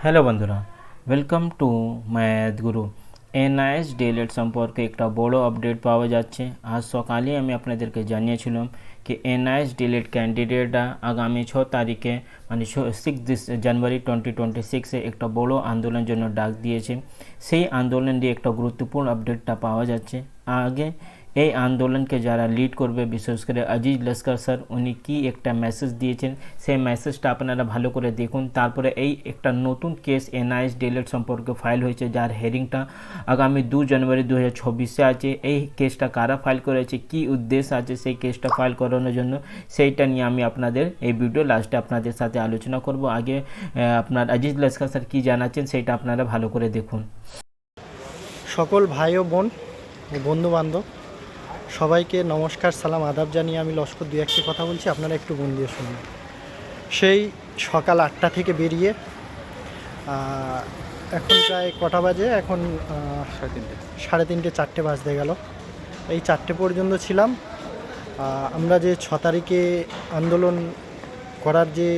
Hello বন্ধুরা, welcome to math Guru. NIS D.El.Ed সম্পর্কে একটা বড় আপডেট পাওয়া যাচ্ছে। আজ সকালে আমি আপনাদেরকে জানিয়েছিলাম कि এনআইএস ডিএলএড ক্যান্ডিডেটরা আগামী 6 তারিখে মানে 6 জানুয়ারি 2026 একটা বড় আন্দোলনের জন্য ডাক দিয়েছে। সেই আন্দোলন দিয়ে একটা গুরুত্বপূর্ণ আপডেটটা পাওয়া যাচ্ছে। আগে এই আন্দোলনকে যারা লিড করবে, বিশেষ করে আজিজ লস্কর স্যার, উনি কি একটা মেসেজ দিয়েছেন সেই মেসেজটা আপনারা ভালো করে দেখুন। তারপরে এই একটা নতুন কেস এনআইএস ডিএলএড সম্পর্কে ফাইল হয়েছে, যার হেয়ারিংটা আগামী 2 জানুয়ারি 2026 আছে। এই কেসটা কারা ফাইল করেছে, কি উদ্দেশ্য আছে সেই কেসটা ফাইল করানোর জন্য, সেইটা নিয়ে আমি আপনাদের এই ভিডিও লাস্টে আপনাদের সাথে আলোচনা করব। আগে আপনার আজিজ লস্কর স্যার কী জানাচ্ছেন সেটা আপনারা ভালো করে দেখুন। সকল ভাই ও বোন ও বন্ধু বান্ধব সবাইকে নমস্কার, সালাম, আদাব জানিয়ে আমি লস্কর দুই একটি কথা বলছি, আপনারা একটু মন দিয়ে শুনুন। সেই সকাল 8টা থেকে বেরিয়ে এখন প্রায় কটা বাজে, এখন 3:30 4টে বাজতে গেল। এই 4টে পর্যন্ত ছিলাম। আমরা যে 6 তারিখে আন্দোলন করার যে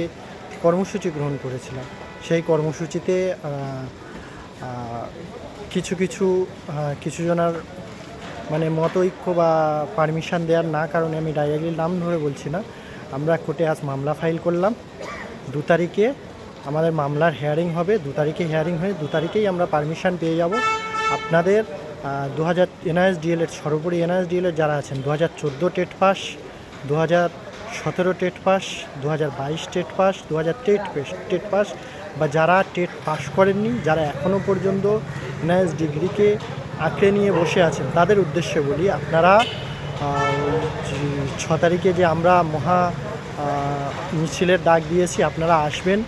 কর্মসূচি গ্রহণ করেছিলাম, সেই কর্মসূচিতে কিছু জনার মানে মত ঐক্য বা পারমিশন দেওয়ার না কারণে, আমি ডাইরেক্টলি নাম ধরে বলছি না, আমরা কোর্টে আজ মামলা ফাইল করলাম। 2 তারিখে আমাদের মামলার হেয়ারিং হবে। 2 তারিখে হেয়ারিং হয়ে 2 তারিখেই আমরা পারমিশন পেয়ে যাব। আপনাদের 2000 এনআইএস ডিএলএড, সর্বোপরি এনআইএস ডিএলএড যারা আছেন, 2014 TET pass, 2017 TET pass, 2022 TET pass, 2023 TET pass, বা যারা টেট পাস করেননি, যারা এখনও পর্যন্ত এনআইএস ডিগ্রিকে আঁকড়ে নিয়ে বসে আছেন, তাদের উদ্দেশ্যে বলি, আপনারা 6 তারিখে যে আমরা মহা মিছিলের ডাক দিয়েছি, আপনারা আসবেন।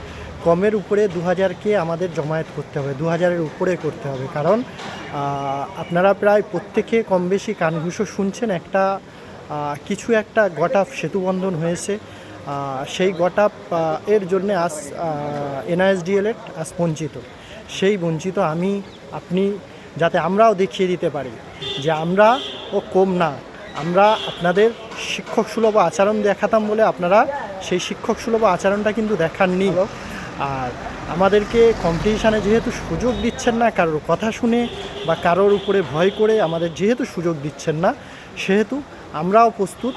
কমের উপরে 2000কে আমাদের জমায়েত করতে হবে, 2000-এর উপরে করতে হবে। কারণ আপনারা প্রায় প্রত্যেকে কম বেশি কানঘুষো শুনছেন, কিছু একটা গটাপ সেতুবন্ধন হয়েছে। সেই গটাপ এর জন্যে আজ এনআইএস ডিএলএড আজ বঞ্চিত। সেই বঞ্চিত আমি আপনি যাতে আমরাও দেখিয়ে দিতে পারি যে আমরা কম না। আমরা আপনাদের শিক্ষক সুলভ আচরণ দেখাতাম বলে আপনারা সেই শিক্ষক সুলভ আচরণটা কিন্তু দেখাননি। আর আমাদেরকে কম্পিটিশানে যেহেতু সুযোগ দিচ্ছেন না, কারোর কথা শুনে বা কারোর উপরে ভয় করে আমাদের যেহেতু সুযোগ দিচ্ছেন না, সেহেতু আমরাও প্রস্তুত,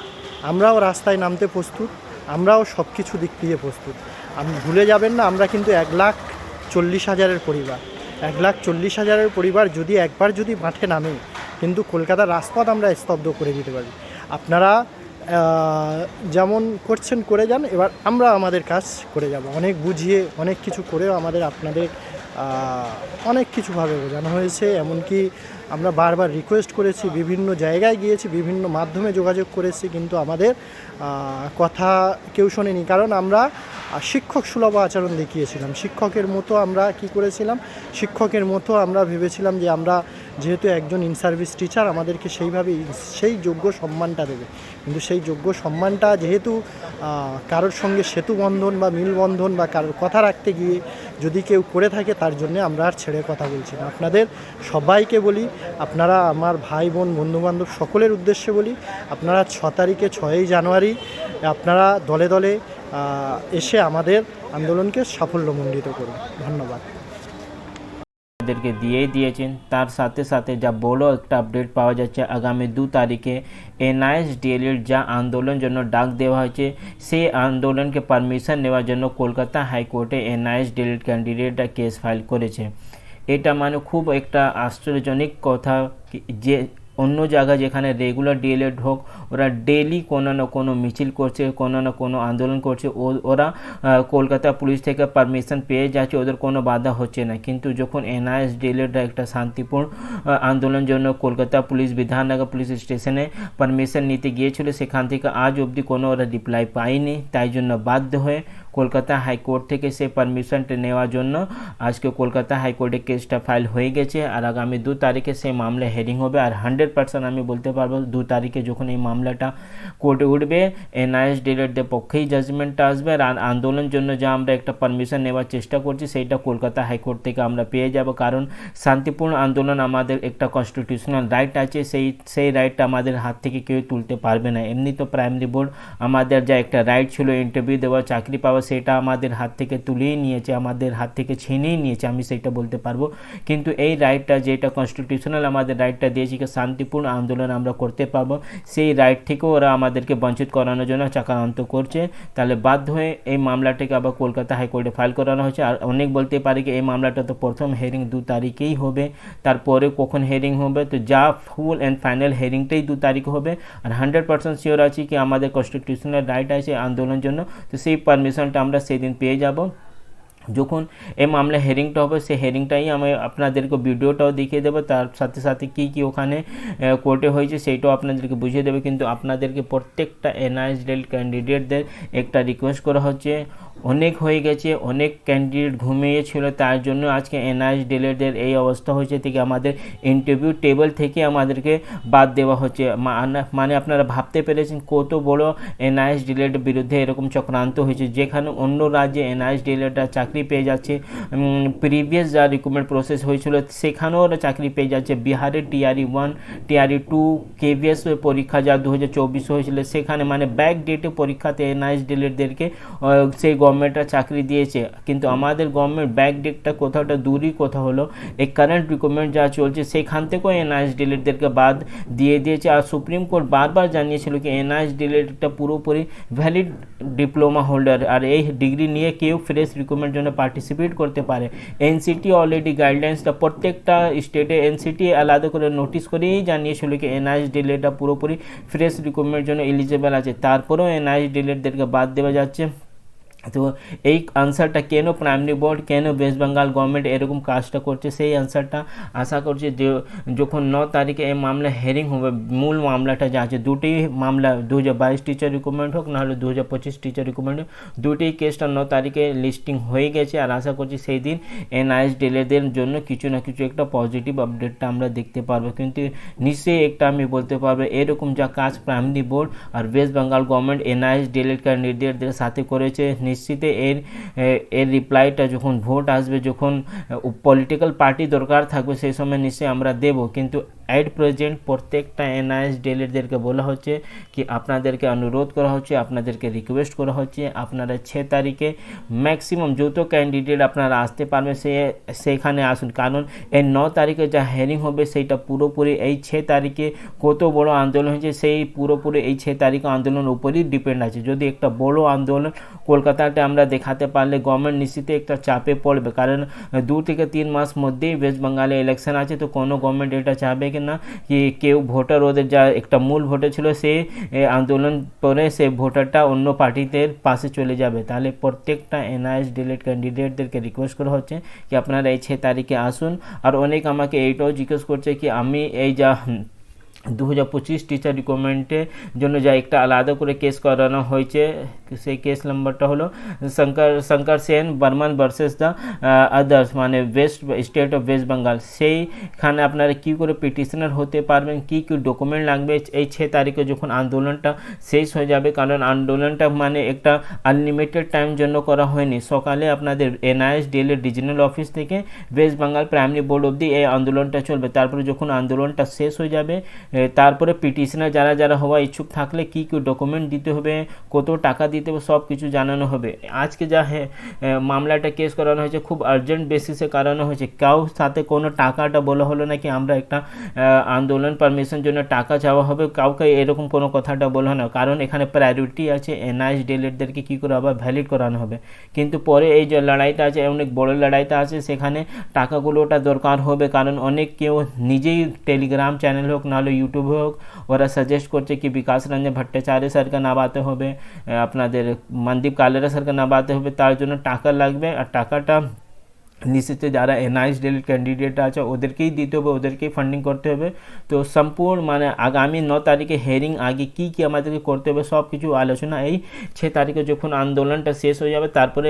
আমরাও রাস্তায় নামতে প্রস্তুত, আমরাও সব কিছু দিক দিয়ে প্রস্তুত। আপনি ভুলে যাবেন না, আমরা কিন্তু 1,40,000-এর পরিবার। 1,40,000-এর পরিবার যদি একবার যদি মাঠে নামে, কিন্তু কলকাতার রাজপথ আমরা স্তব্ধ করে দিতে পারি। আপনারা যেমন করছেন করে যান, এবার আমরা আমাদের কাজ করে যাব। অনেক বুঝিয়ে অনেক কিছু করেও আপনাদের অনেক কিছুভাবে বোঝানো হয়েছে। এমনকি আমরা বারবার রিকোয়েস্ট করেছি, বিভিন্ন জায়গায় গিয়েছি, বিভিন্ন মাধ্যমে যোগাযোগ করেছি, কিন্তু আমাদের কথা কেউ শোনেনি। কারণ আমরা শিক্ষক সুলভ আচরণ দেখিয়েছিলাম। শিক্ষকের মতো আমরা কি করেছিলাম, শিক্ষকের মতো আমরা ভেবেছিলাম যে আমরা যেহেতু একজন ইন সার্ভিস টিচার, আমাদেরকে সেইভাবেই সেই যোগ্য সম্মানটা দেবে। কিন্তু সেই যোগ্য সম্মানটা যেহেতু কারোর সঙ্গে সেতুবন্ধন বা মিলবন্ধন বা কারোর কথা রাখতে গিয়ে যদি কেউ করে থাকে, তার জন্যে আমরা আর ছেড়ে কথা বলছি না। আপনাদের সবাইকে বলি, আপনারা আমার ভাই বোন বন্ধুবান্ধব সকলের উদ্দেশ্যে বলি, আপনারা 6 তারিখে 6ই জানুয়ারি আপনারা দলে দলে এসে আমাদের আন্দোলনকে সাফল্যমণ্ডিত করুন। ধন্যবাদ। আমাদেরকে দিয়েই দিয়েছেন। তার সাথে সাথে যা বড় একটা আপডেট পাওয়া যাচ্ছে, আগামী 2 তারিখে এনআইএস ডিএলএড যা আন্দোলনের জন্য ডাক দেওয়া হয়েছে, সেই আন্দোলনকে পারমিশন নেওয়ার জন্য কলকাতা হাইকোর্টে এনআইএস ডিএলএড ক্যান্ডিডেটরা কেস ফাইল করেছে। এটা মানে খুব একটা আশ্চর্যজনক কথা যে অন্য জায়গায় যেখানে রেগুলার ডিএলএড হোক, ওরা ডেলি কোনো না কোনো মিছিল করছে, কোনো না কোনো আন্দোলন করছে, ওরা কলকাতা পুলিশ থেকে পারমিশন পেয়ে যাচ্ছে, ওদের কোনো বাধা হচ্ছে না। কিন্তু যখন এনআইএস ডিএলএডরা একটা শান্তিপূর্ণ আন্দোলনের জন্য কলকাতা পুলিশ বিধাননগর পুলিশ স্টেশনে পারমিশন নিতে গিয়েছিল, সেখান থেকে আজ অবধি কোনো ওরা রিপ্লাই পায়নি। তাই জন্য বাধ্য হয়ে কলকাতা হাইকোর্ট থেকে সে পারমিশনটা নেওয়ার জন্য আজকে কলকাতা হাইকোর্টে কেসটা ফাইল হয়ে গেছে। আর আগামী 2 তারিখে সেই মামলা হেয়ারিং হবে। আর 100% আমি বলতে পারবো 2 তারিখে যখন এই মামলাটা কোর্টে উঠবে, এনআইএস ডিএলএডদের পক্ষেই জাজমেন্টটা আসবে। আর আন্দোলনের জন্য যা আমরা একটা পারমিশন নেওয়ার চেষ্টা করছি, সেইটা কলকাতা হাইকোর্ট থেকে আমরা পেয়ে যাব। কারণ শান্তিপূর্ণ আন্দোলন আমাদের একটা কনস্টিটিউশনাল রাইট আছে, সেই রাইটটা আমাদের হাত থেকে কেউ তুলতে পারবে না। এমনি তো প্রাইমারি বোর্ড আমাদের যা একটা রাইট ছিল ইন্টারভিউ দেওয়া, চাকরি পাওয়া, সেটা আমাদের হাত থেকে তুলেই নিয়েছে, আমাদের হাত থেকে ছিনিয়ে নিয়েছে, আমি সেটা বলতে পারবো। কিন্তু এই রাইটটা যেটা কনস্টিটিউশনাল আমাদের রাইটটা দিয়েছে কি শান্তিপূর্ণ আন্দোলন আমরা করতে পারবো, সেই রাইট থেকেও ওরা আমাদেরকে বঞ্চিত করানোর জন্য চক্রান্ত করছে। তাহলে বাধ্য হয়ে এই মামলাটাকে আবার কলকাতা হাইকোর্টে ফাইল করানো হয়েছে। আর অনেক বলতে পারে কি এই মামলাটা তো প্রথম হিয়ারিং 2 তারিখেই হবে, তারপরে কখন হিয়ারিং হবে, তো যা ফুল অ্যান্ড ফাইনাল হিয়ারিংটাই 2 তারিখ হবে। আর 100% শিওর আছি কি আমাদের কনস্টিটিউশনাল রাইট আছে আন্দোলনের জন্য, তো সেই পারমিশনটা আমরা সেদিন পেয়ে যাব। যখন এই মামলা হেয়ারিংটা হবে সেই হেয়ারিংটাই আমি আপনাদেরকে ভিডিওটাও দেখিয়ে দেবো, তার সাথে সাথে কী কী ওখানে কোর্টে হয়েছে সেইটাও আপনাদেরকে বুঝিয়ে দেবে। কিন্তু আপনাদেরকে প্রত্যেকটা এনআইএসডিএল ক্যান্ডিডেটদের একটা রিকোয়েস্ট করা হচ্ছে, অনেক হয়ে গেছে, অনেক ক্যান্ডিডেট ঘুমিয়েছিল, তার জন্য আজকে এনআইএসডিএলদের এই অবস্থা হয়েছে থেকে আমাদের ইন্টারভিউ টেবিল থেকে আমাদেরকে বাদ দেওয়া হচ্ছে। মানে আপনারা ভাবতে পেরেছেন কত বড় এনআইএসডিএলের বিরুদ্ধে এরকম চক্রান্ত হয়েছে, যেখানে অন্য রাজ্যে এনআইএসডিএলটা চাকরি পেয়ে যাচ্ছে, প্রিভিয়াস যা রিক্রুটমেন্ট প্রসেস হয়েছিল সেখানেও ওরা চাকরি পেয়ে যাচ্ছে। বিহারের টিআরই 1 টিআরই 2 কেভিএস পরীক্ষা যা 2024 হয়েছিল সেখানে মানে ব্যাক ডেটে পরীক্ষাতে এনআইএসডিএলদেরকে সেই গভর্নমেন্টরা চাকরি দিয়েছে। কিন্তু আমাদের গভর্নমেন্ট ব্যাক ডেটটা কোথাওটা দূরই কোথাও হলো, এই কারেন্ট রিক্রুটমেন্ট যা চলছে সেখান থেকেও এনআইএসডিএলদেরকে বাদ দিয়ে দিয়েছে। আর সুপ্রিম কোর্ট বারবার জানিয়েছিল কি এনআইএসডিএলটা পুরোপুরি ভ্যালিড ডিপ্লোমা হোল্ডার, আর এই ডিগ্রি নিয়ে কেউ ফ্রেশ রিক্রুটমেন্ট জন্য পার্টিসিপেট করতে পারে। এনসিটি অলরেডি গাইডলাইন্সটা প্রত্যেকটা স্টেটে এনসিটি আলাদা করে নোটিশ করেই জানিয়েছিল কি এনআইএসডিএলটা পুরোপুরি ফ্রেশ রিক্রুটমেন্টের জন্য এলিজিবল আছে, তারপরেও এনআইএসডিএলদেরকে বাদ দেওয়া যাচ্ছে। তো এই আনসারটা কেন প্রাইমারি বোর্ড, কেন ওয়েস্ট বেঙ্গল গভর্নমেন্ট এরকম কাজটা করছে, সেই আনসারটা আশা করছি যে যখন 9 তারিখে এই মামলা হেয়ারিং হবে, মূল মামলাটা যা আছে দুটি মামলা 2022 টিচার রিক্রুটমেন্ট হোক নাহলে 2025 টিচার রিক্রুটমেন্ট হোক, দুটি কেসটা 9 তারিখে লিস্টিং হয়ে গেছে। আর আশা করছি সেই দিন এনআইএসডিএলদের জন্য কিছু না কিছু একটা পজিটিভ আপডেটটা আমরা দেখতে পারবো। কিন্তু নিশ্চয়ই একটা আমি বলতে পারবো, এরকম যা কাজ প্রাইমারি বোর্ড আর ওয়েস্ট বেঙ্গল গভর্নমেন্ট এনআইএসডিএল ক্যান্ডিডেটদের সাথে করেছে, নিশ্চিত এর রিপ্লাইটা যখন ভোট আসবে, যখন পলিটিক্যাল পার্টি দরকার থাকবে সেই সময় নিশ্চয়ই আমরা দেব। কিন্তু অ্যাট প্রেজেন্ট প্রত্যেকটা এনআইএসডিএলদেরকে বলা হচ্ছে কি আপনাদেরকে অনুরোধ করা হচ্ছে, আপনাদেরকে রিকোয়েস্ট করা হচ্ছে আপনারা 6 তারিখে ম্যাক্সিমাম যত ক্যান্ডিডেট আপনারা আসতে পারবে সেখানে আসুন। কারণ এই 9 তারিখে যা হিয়ারিং হবে সেইটা পুরোপুরি এই 6 তারিখে কত বড় আন্দোলন হয়েছে সেই পুরোপুরি এই 6 তারিখে আন্দোলনের উপরই ডিপেন্ড আছে। যদি একটা বড় আন্দোলন কলকাতাতে আমরা দেখাতে পারলে গভর্নমেন্ট নিশ্চিত একটা চাপে পড়বে, কারণ 2 থেকে 3 মাস মধ্যেই ওয়েস্ট বেঙ্গলে ইলেকশন আছে। তো কোনো গভর্নমেন্ট এটা চাইবে কি না কি কেউ ভোটার ওদের যা একটা মূল ভোটার ছিল সে আন্দোলন পরে সে ভোটারটা অন্য পার্টিদের পাশে চলে যাবে। তাহলে প্রত্যেকটা এনআইএসডিএল ক্যান্ডিডেটদেরকে রিকোয়েস্ট করা হচ্ছে কি আপনারা এই 6 তারিখে আসুন। আর অনেক আমাকে এইটাও জিজ্ঞেস করছে কি আমি এই যা 2025 টিচার রিক্রুটমেন্টের জন্য যা একটা আলাদা করে কেস করানো হয়েছে, সেই কেস নাম্বারটা হলো Shankar Sen Barman versus the others, মানে স্টেট অফ ওয়েস্ট বেঙ্গল। সেইখানে আপনারা কী করে পিটিশনার হতে পারবেন, কী কী ডকুমেন্ট লাগবে এই 6 তারিখে যখন আন্দোলনটা শেষ হয়ে যাবে। কারণ আন্দোলনটা মানে একটা আনলিমিটেড টাইম জন্য করা হয়নি। সকালে আপনাদের এনআইএসডিএল এর রিজনাল অফিস থেকে ওয়েস্ট বেঙ্গল প্রাইমারি বোর্ড অবধি এই আন্দোলনটা চলবে। তারপরে যখন আন্দোলনটা শেষ হয়ে যাবে তারপরে পিটিশনার যারা হওয়া ইচ্ছুক থাকলে কী কী ডকুমেন্ট দিতে হবে, কত টাকা দিতে হবে, সব কিছু জানানো হবে। আজকে যা মামলাটা কেস করানো হয়েছে খুব আর্জেন্ট বেসিসে করানো হয়েছে, কাউ সাথে কোনো টাকাটা বলা হলো না কি আমরা একটা আন্দোলন পারমিশন জন্য টাকা চাওয়া হবে, কাউকে এরকম কোনো কথাটা বলা না। কারণ এখানে প্রায়োরিটি আছে এনআইএসডিএলদেরকে কী করে আবার ভ্যালিড করানো হবে। কিন্তু পরে এই যে লড়াইটা আছে অনেক বড় লড়াইটা আছে, সেখানে টাকাগুলোটা দরকার হবে। কারণ অনেক কেউ নিজেই টেলিগ্রাম চ্যানেল হোক নাহলে यूट्यूब হোক ওরা সাজেস্ট করছে কি বিকাশ রঞ্জন ভট্টাচার্য স্যারকে নামাতে হবে, আপনাদের মনদীপ কালেরা স্যারকে নামাতে হবে, তার জন্য টাকা লাগবে। আর টাকাটা নিশ্চিত যারা এনআইএসডিএল ক্যান্ডিডেট আছে ওদেরকেই দিতে হবে, ওদেরকেই ফান্ডিং করতে হবে। তো সম্পূর্ণ মানে আগামী 9 তারিখে হিয়ারিং আগে কী কী আমাদেরকে করতে হবে সব কিছু আলোচনা এই 6 তারিখে যখন আন্দোলনটা শেষ হয়ে যাবে তারপরে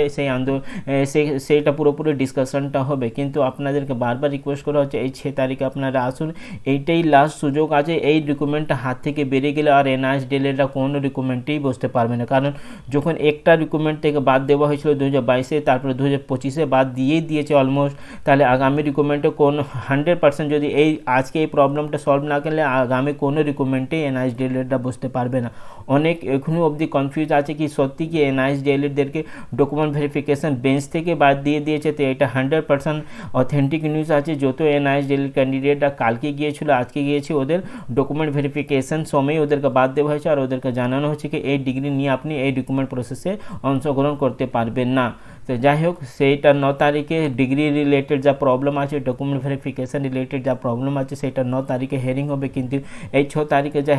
সেইটা পুরোপুরি ডিসকাশনটা হবে। কিন্তু আপনাদেরকে বারবার রিকোয়েস্ট করা হচ্ছে এই 6 তারিখে আপনারা আসুন, এইটাই লাস্ট সুযোগ আছে। এই রিক্রুটমেন্টটা হাত থেকে বেরিয়ে গেলে আর এনআইএসডিএলটা কোনো রিক্রুটমেন্টেই বসতে পারবে না। কারণ যখন একটা রিক্রুটমেন্ট থেকে বাদ দেওয়া হয়েছিল 2022-এ, তারপরে 2025-এ বাদ দিয়েছে গিয়েছে অলমোস্ট, তাহলে আগামী রিক্রুটমেন্টে কোন 100% যদি এই আজকে এই প্রবলেমটা সলভ না করলে আগামী কোনো রিক্রুটমেন্টে NISDLEDরা বসতে পারবে না। অনেক এখনও অবধি কনফিউজ আছে কি সত্যি কি NISDLEDদেরকে ডকুমেন্ট ভেরিফিকেশন বেঞ্চ থেকে বাদ দিয়ে দিয়েছে, তো এটা 100% অথেন্টিক নিউজ আছে। যত NISDLED ক্যান্ডিডেটরা কালকে গিয়েছিল আজকে গিয়েছে, ওদের ডকুমেন্ট ভেরিফিকেশন সময় ওদেরকে বাদ দেওয়া হয়েছে আর ওদেরকে জানানো হচ্ছে কি এই ডিগ্রি নিয়ে আপনি এই রিক্রুটমেন্ট প্রসেসে অংশগ্রহণ করতে পারবেন না। তো যাই হোক, সেইটা 9 তারিখে ডিগ্রি রিলেটেড যা প্রবলেম আছে, ডকুমেন্ট ভেরিফিকেশন রিলেটেড যা প্রবলেম আছে, সেটা 9 তারিখে হেয়ারিং হবে। কিন্তু এই 6 তারিখে যা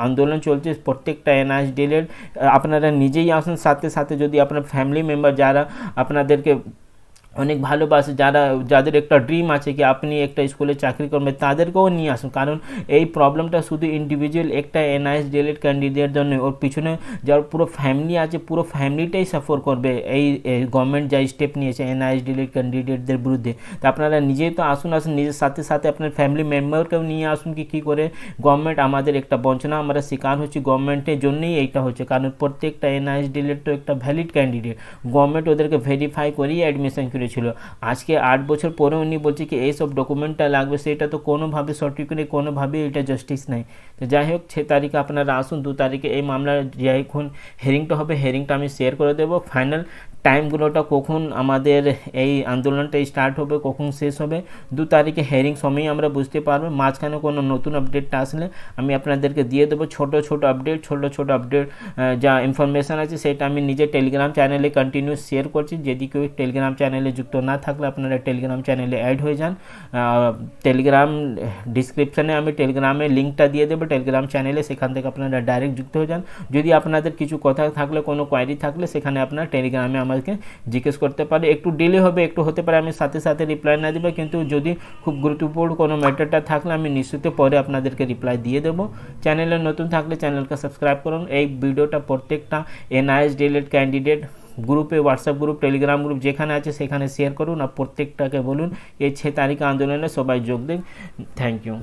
আন্দোলন চলছে প্রত্যেকটা NISDLED আপনারা নিজেই আসুন, সাথে সাথে যদি আপনার ফ্যামিলি মেম্বার যারা আপনাদেরকে অনেক ভালোবাসে, যাদের একটা ড্রিম আছে কি আপনি একটা স্কুলে চাকরি করবেন, তাদেরকেও নিয়ে আসুন। কারণ এই প্রবলেমটা শুধু ইন্ডিভিজুয়াল একটা NISDLED ক্যান্ডিডেট জন্য, ওর পিছনে যার পুরো ফ্যামিলি আছে পুরো ফ্যামিলিটাই সাফার করবে এই গভর্নমেন্ট যা স্টেপ নিয়েছে NISDLED ক্যান্ডিডেটদের বিরুদ্ধে। তো আপনারা নিজেই তো আসুন, নিজের সাথে সাথে আপনার ফ্যামিলি মেম্বারকেও নিয়ে আসুন কি কী করে গভর্নমেন্ট আমাদের একটা বঞ্চনা আমরা শিকার হচ্ছি, গভর্নমেন্টের জন্যই এইটা হচ্ছে। কারণ প্রত্যেকটা NISDLED তো একটা ভ্যালিড ক্যান্ডিডেট, গভর্নমেন্ট ওদেরকে ভেরিফাই করেই অ্যাডমিশন ছিল। আজকে 8 বছর পরে উনি বলছে কি এইসব ডকুমেন্টটা লাগবে, সেটা তো কোনোভাবে সঠিক নেই, কোনোভাবে এটা জাস্টিস নাই। তো যাই হোক, 6 তারিখে আপনারা আসুন। 2 তারিখে এই মামলার যখন হেয়ারিংটা হবে, হেয়ারিংটা আমি শেয়ার করে দেবো। ফাইনাল টাইমগুলোটা কখন আমাদের এই আন্দোলনটা স্টার্ট হবে, কখন শেষ হবে, 2 তারিখে হেয়ারিং সময় আমরা বুঝতে পারবো। মাঝখানে কোনো নতুন আপডেটটা আসলে আমি আপনাদেরকে দিয়ে দেবো। ছোট ছোট আপডেট যা ইনফরমেশান আছে সেটা আমি নিজের টেলিগ্রাম চ্যানেলে কন্টিনিউ শেয়ার করছি। যদি কেউ টেলিগ্রাম চ্যানেলে যুক্ত না থাকলে আপনারা টেলিগ্রাম চ্যানেলে অ্যাড হয়ে যান। টেলিগ্রাম ডিসক্রিপশানে আমি টেলিগ্রামের লিঙ্কটা দিয়ে দেবো টেলিগ্রাম চ্যানেলে, সেখান থেকে আপনারা ডাইরেক্ট যুক্ত হয়ে যান। যদি আপনাদের কিছু কথা থাকলে, কোনো কোয়ারি থাকলে, সেখানে আপনারা টেলিগ্রামে আমাকে জিজ্ঞেস করতে পারে। একটু ডিলে হবে, একটু হতে পারে আমি সাথে সাথে রিপ্লাই না দেবো, কিন্তু যদি খুব গুরুত্বপূর্ণ কোনো ম্যাটারটা থাকলে আমি নিশ্চিত পরে আপনাদেরকে রিপ্লাই দিয়ে দেবো। চ্যানেলে নতুন থাকলে চ্যানেলকে সাবস্ক্রাইব করুন। এই ভিডিওটা প্রত্যেকটা NISDLED ক্যান্ডিডেট গ্রুপে, হোয়াটসঅ্যাপ গ্রুপ, টেলিগ্রাম গ্রুপ যেখানে আছে সেখানে শেয়ার করুন আর প্রত্যেকটাকে বলুন এই 6 তারিখে আন্দোলনে সবাই যোগ দিন। Thank you.